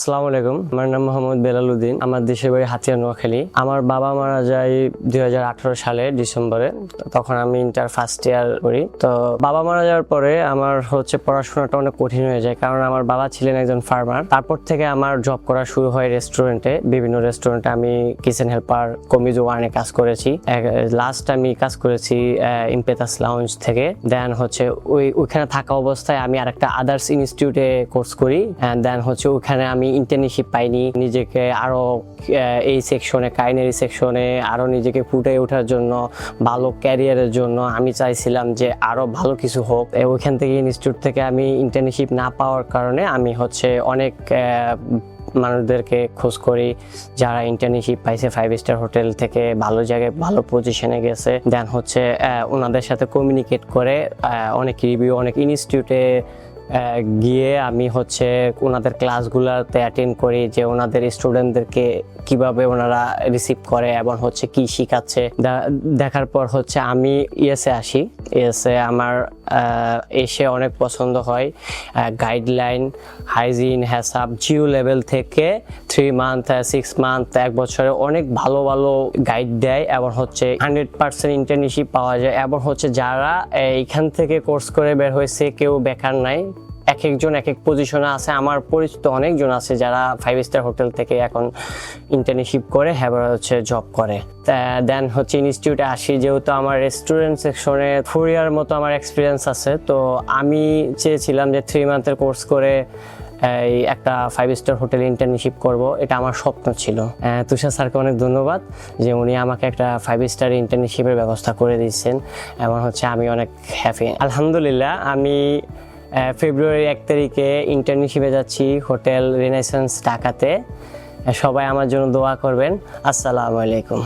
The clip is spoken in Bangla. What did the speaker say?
আসসালামু আলাইকুম, আমার নাম মোহাম্মদ বেলাল উদ্দিন। আমার দেশের বাড়ি হাতিয়া নোয়াখালী। আমার বাবা মারা যায় 2018 সালে ডিসেম্বরে। তখন আমি ইন্টার ফার্স্ট ইয়ার করি। তো বাবা মারা যাওয়ার পরে আমার পড়াশোনাটা অনেক কঠিন হয়ে যায়, কারণ আমার বাবা ছিলেন একজন ফার্মার। তারপর থেকে আমার জব করা শুরু হয় রেস্টুরেন্টে। বিভিন্ন রেস্টুরেন্টে আমি কিচেন হেল্পার, কমিজো ওয়ানে কাজ করেছি। লাস্ট আমি কাজ করেছি ইম্পেতাস লাউঞ্জ থেকে। দেন ওইখানে থাকা অবস্থায় আমি আরেকটা আদার্স ইনস্টিটিউটে কোর্স করি। দেন ওখানে আমি ইন্টার্নশিপ পাইনি। নিজেকে আরো এই সেকশনে, কাইনারি সেকশনে আরো নিজেকে ফুটে ওঠার জন্য, ভালো ক্যারিয়ারের জন্য আমি চাইছিলাম যে আরো ভালো কিছু হোক। ওইখান থেকে ইনস্টিটিউট থেকে আমি ইন্টার্নশিপ না পাওয়ার কারণে আমি অনেক মানুষদেরকে খোঁজ করি যারা ইন্টার্নশিপ পাইছে 5 স্টার হোটেল থেকে, ভালো জায়গায় ভালো পজিশনে গেছে। দেন ওনাদের সাথে কমিউনিকেট করে অনেক রিভিউ, অনেক ইনস্টিটিউটে গিয়ে আমি ওনাদের ক্লাসগুলোতে অ্যাটেন্ড করি, যে ওনাদের স্টুডেন্টদেরকে কিভাবে ওনারা রিসিভ করে এবং কি শিখাচ্ছে। দেখার পর আমি ইএসএ আসি। ইএসএ আমার এসে অনেক পছন্দ হয়। গাইডলাইন, হাইজিন, হ্যাসাব, জিও লেভেল থেকে 3 মান্থ, 6 মান্থ, 1 বছরে অনেক ভালো ভালো গাইড দেয় এবং 100% ইন্টার্নশিপ পাওয়া যায়। এবং যারা এইখান থেকে কোর্স করে বের হয়েছে কেউ বেকার নাই। এক একজন এক এক পজিশনে আছে। আমার পরিচিত অনেকজন আছে যারা 5 স্টার হোটেল থেকে এখন ইন্টার্নশিপ করে জব করে। দেন ইনস্টিটিউটে আসি। যেহেতু আমার রেস্টুরেন্ট সেকশনে 4 ইয়ার মতো আমার এক্সপিরিয়েন্স আছে, তো আমি চেয়েছিলাম যে 3 মান্থের কোর্স করে একটা 5 স্টার হোটেল ইন্টার্নশিপ করব। এটা আমার স্বপ্ন ছিল। তুষার স্যারকে অনেক ধন্যবাদ যে উনি আমাকে একটা 5 স্টার ইন্টার্নশিপের ব্যবস্থা করে দিয়েছেন এবং আমি অনেক হ্যাপি। আলহামদুলিল্লাহ, আমি ফেব্রুয়ারি 1 তারিখে ইন্টার্নশিপে যাচ্ছি হোটেল রেনেসান্স ঢাকাতে। সবাই আমার জন্য দোয়া করবেন। আসসালামু আলাইকুম।